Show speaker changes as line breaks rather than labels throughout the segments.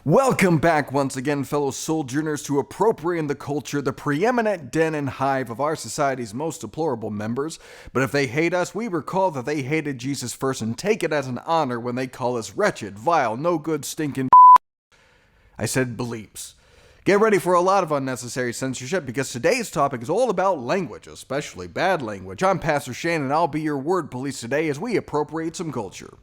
Welcome back once again, fellow sojourners, to Appropriating the Culture, the preeminent den and hive of our society's most deplorable members. But if they hate us, we recall that they hated Jesus first and take it as an honor when they call us wretched, vile, no good, stinking I said bleeps. Get ready for a lot of unnecessary censorship because today's topic is all about language, especially bad language. I'm Pastor Shane and I'll be your word police today as we appropriate some culture.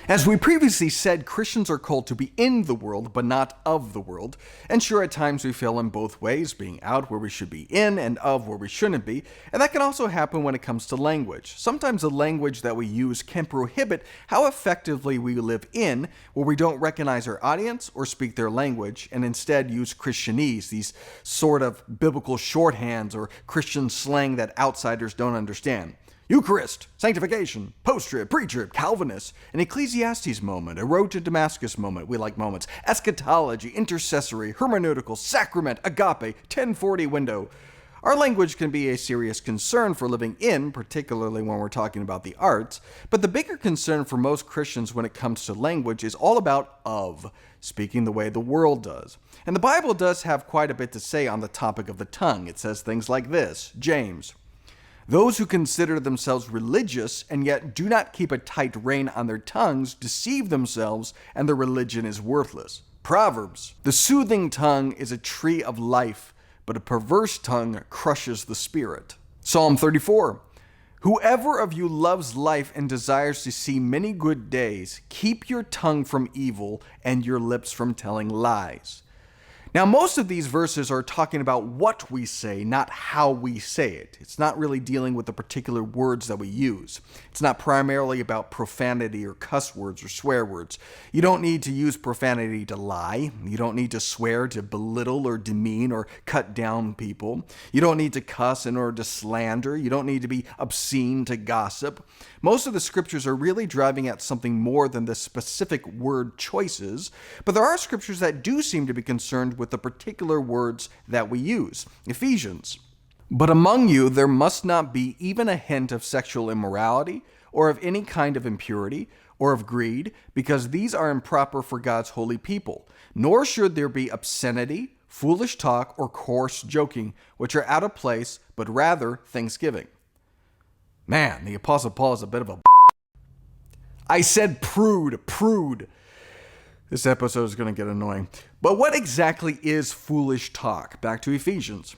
As we previously said, Christians are called to be in the world, but not of the world. And sure, at times we fail in both ways, being out where we should be in and of where we shouldn't be. And that can also happen when it comes to language. Sometimes the language that we use can prohibit how effectively we live in, where we don't recognize our audience or speak their language, and instead use Christianese, these sort of biblical shorthands or Christian slang that outsiders don't understand. Eucharist, sanctification, post-trib, pre-trib, Calvinist, an Ecclesiastes moment, a road to Damascus moment, we like moments, eschatology, intercessory, hermeneutical, sacrament, agape, 1040 window. Our language can be a serious concern for living in, particularly when we're talking about the arts, but the bigger concern for most Christians when it comes to language is all about of, speaking the way the world does. And the Bible does have quite a bit to say on the topic of the tongue. It says things like this, James. Those who consider themselves religious and yet do not keep a tight rein on their tongues deceive themselves, and their religion is worthless. Proverbs. The soothing tongue is a tree of life, but a perverse tongue crushes the spirit. Psalm 34. Whoever of you loves life and desires to see many good days, keep your tongue from evil and your lips from telling lies. Now, most of these verses are talking about what we say, not how we say it. It's not really dealing with the particular words that we use. It's not primarily about profanity or cuss words or swear words. You don't need to use profanity to lie. You don't need to swear to belittle or demean or cut down people. You don't need to cuss in order to slander. You don't need to be obscene to gossip. Most of the scriptures are really driving at something more than the specific word choices, but there are scriptures that do seem to be concerned with the particular words that we use. Ephesians. But among you there must not be even a hint of sexual immorality, or of any kind of impurity, or of greed, because these are improper for God's holy people. Nor should there be obscenity, foolish talk, or coarse joking, which are out of place, but rather thanksgiving. Man, the Apostle Paul is a bit of a I said prude. This episode is going to get annoying. But what exactly is foolish talk? Back to Ephesians.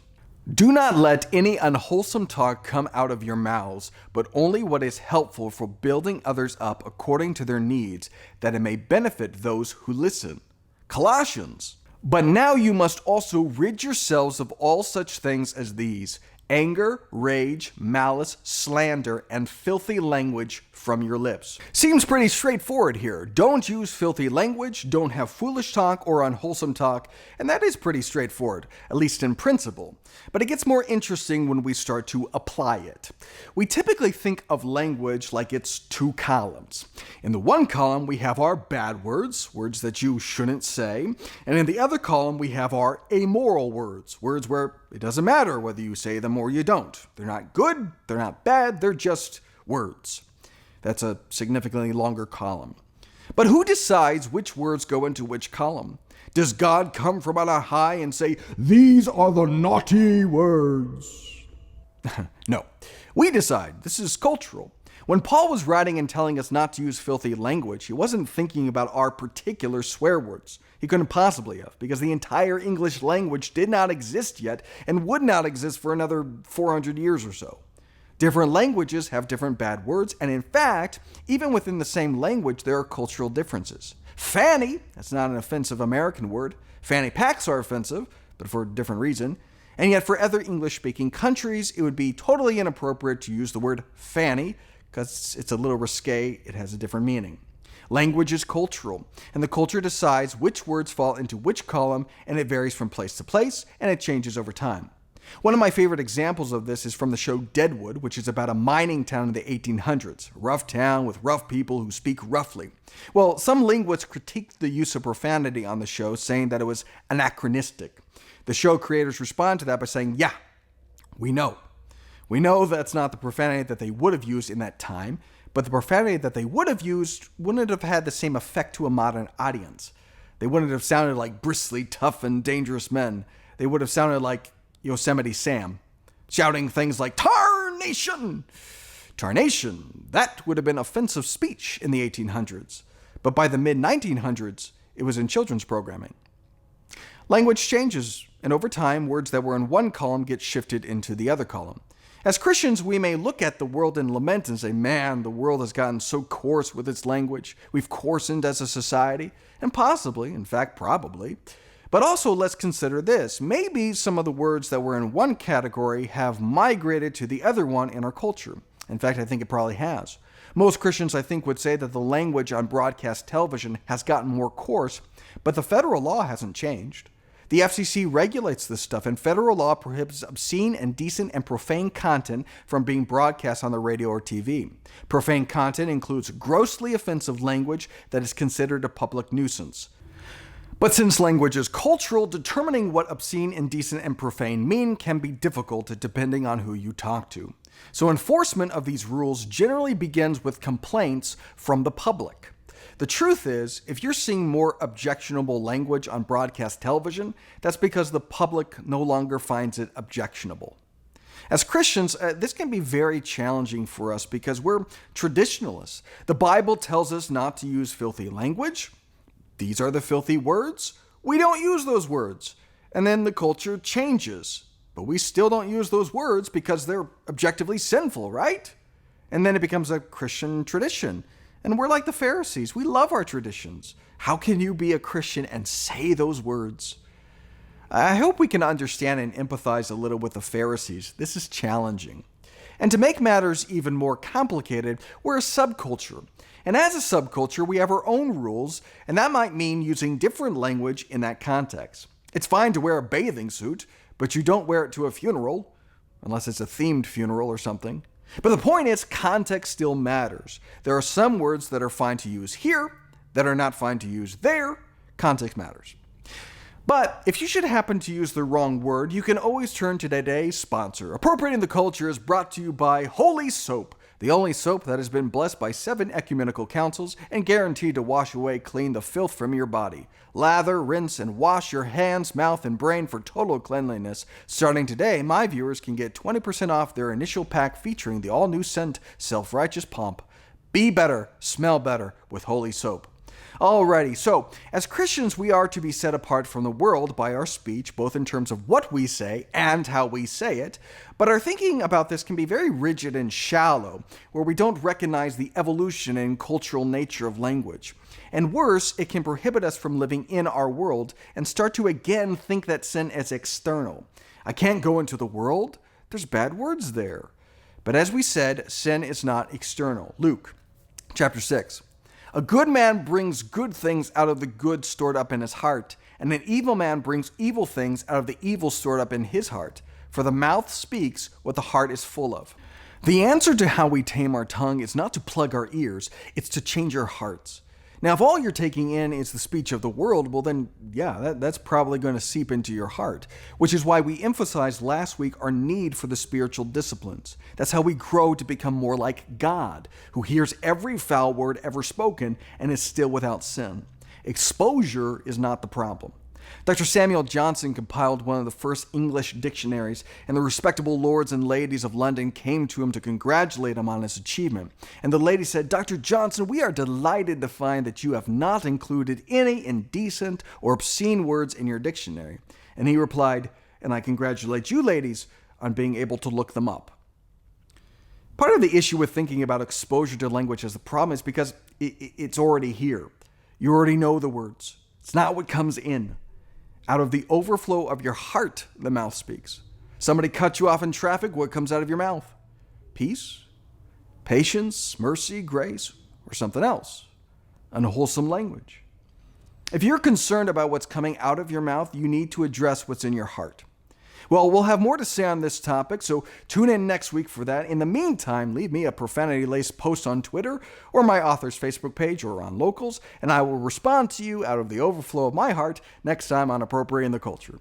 Do not let any unwholesome talk come out of your mouths, but only what is helpful for building others up according to their needs, that it may benefit those who listen. Colossians. But now you must also rid yourselves of all such things as these: anger, rage, malice, slander, and filthy language from your lips. Seems pretty straightforward here. Don't use filthy language, don't have foolish talk or unwholesome talk, and that is pretty straightforward, at least in principle. But it gets more interesting when we start to apply it. We typically think of language like it's two columns. In the one column, we have our bad words, words that you shouldn't say, and in the other column, we have our amoral words, words where it doesn't matter whether you say them or you don't. They're not good, they're not bad, they're just words. That's a significantly longer column. But who decides which words go into which column? Does God come from on high and say, "These are the naughty words"? No. We decide. This is cultural. When Paul was writing and telling us not to use filthy language, he wasn't thinking about our particular swear words. He couldn't possibly have, because the entire English language did not exist yet and would not exist for another 400 years or so. Different languages have different bad words, and in fact, even within the same language, there are cultural differences. Fanny, that's not an offensive American word. Fanny packs are offensive, but for a different reason. And yet for other English-speaking countries, it would be totally inappropriate to use the word fanny, because it's a little risque, it has a different meaning. Language is cultural, and the culture decides which words fall into which column, and it varies from place to place, and it changes over time. One of my favorite examples of this is from the show Deadwood, which is about a mining town in the 1800s. A rough town with rough people who speak roughly. Well, some linguists critiqued the use of profanity on the show, saying that it was anachronistic. The show creators respond to that by saying, yeah, we know. We know that's not the profanity that they would have used in that time, but the profanity that they would have used wouldn't have had the same effect to a modern audience. They wouldn't have sounded like bristly, tough, and dangerous men. They would have sounded like Yosemite Sam, shouting things like, "Tarnation! Tarnation!" That would have been offensive speech in the 1800s. But by the mid-1900s, it was in children's programming. Language changes, and over time, words that were in one column get shifted into the other column. As Christians, we may look at the world and lament and say, man, the world has gotten so coarse with its language. We've coarsened as a society, and possibly, in fact, probably. But also, let's consider this. Maybe some of the words that were in one category have migrated to the other one in our culture. In fact, I think it probably has. Most Christians, I think, would say that the language on broadcast television has gotten more coarse, but the federal law hasn't changed. The FCC regulates this stuff, and federal law prohibits obscene, indecent, and profane content from being broadcast on the radio or TV. Profane content includes grossly offensive language that is considered a public nuisance. But since language is cultural, determining what obscene, indecent, and profane mean can be difficult depending on who you talk to. So enforcement of these rules generally begins with complaints from the public. The truth is, if you're seeing more objectionable language on broadcast television, that's because the public no longer finds it objectionable. As Christians, this can be very challenging for us because we're traditionalists. The Bible tells us not to use filthy language. These are the filthy words. We don't use those words. And then the culture changes, but we still don't use those words because they're objectively sinful, right? And then it becomes a Christian tradition. And we're like the Pharisees. We love our traditions. How can you be a Christian and say those words? I hope we can understand and empathize a little with the Pharisees. This is challenging. And to make matters even more complicated, we're a subculture. And as a subculture, we have our own rules, and that might mean using different language in that context. It's fine to wear a bathing suit, but you don't wear it to a funeral, unless it's a themed funeral or something. But the point is, context still matters. There are some words that are fine to use here that are not fine to use there. Context matters. But if you should happen to use the wrong word, you can always turn to today's sponsor. Appropriating the Culture is brought to you by Holy Soap, the only soap that has been blessed by 7 ecumenical councils and guaranteed to wash away clean the filth from your body. Lather, rinse, and wash your hands, mouth, and brain for total cleanliness. Starting today, my viewers can get 20% off their initial pack featuring the all-new scent Self-Righteous Pomp. Be better, smell better with Holy Soap. Alrighty, so as Christians, we are to be set apart from the world by our speech, both in terms of what we say and how we say it. But our thinking about this can be very rigid and shallow, where we don't recognize the evolution and cultural nature of language. And worse, it can prohibit us from living in our world and start to again think that sin is external. I can't go into the world. There's bad words there. But as we said, sin is not external. Luke chapter 6. A good man brings good things out of the good stored up in his heart, and an evil man brings evil things out of the evil stored up in his heart. For the mouth speaks what the heart is full of. The answer to how we tame our tongue is not to plug our ears, it's to change our hearts. Now, if all you're taking in is the speech of the world, well then, yeah, that's probably going to seep into your heart, which is why we emphasized last week our need for the spiritual disciplines. That's how we grow to become more like God, who hears every foul word ever spoken and is still without sin. Exposure is not the problem. Dr. Samuel Johnson compiled one of the first English dictionaries, and the respectable lords and ladies of London came to him to congratulate him on his achievement. And the lady said, "Dr. Johnson, we are delighted to find that you have not included any indecent or obscene words in your dictionary." And he replied, "And I congratulate you ladies on being able to look them up." Part of the issue with thinking about exposure to language as a problem is because it's already here. You already know the words. It's not what comes in. Out of the overflow of your heart, the mouth speaks. Somebody cut you off in traffic, what comes out of your mouth? Peace, patience, mercy, grace, or something else? Unwholesome language. If you're concerned about what's coming out of your mouth, you need to address what's in your heart. Well, we'll have more to say on this topic, so tune in next week for that. In the meantime, leave me a profanity-laced post on Twitter or my author's Facebook page or on Locals, and I will respond to you out of the overflow of my heart next time on Appropriating the Culture.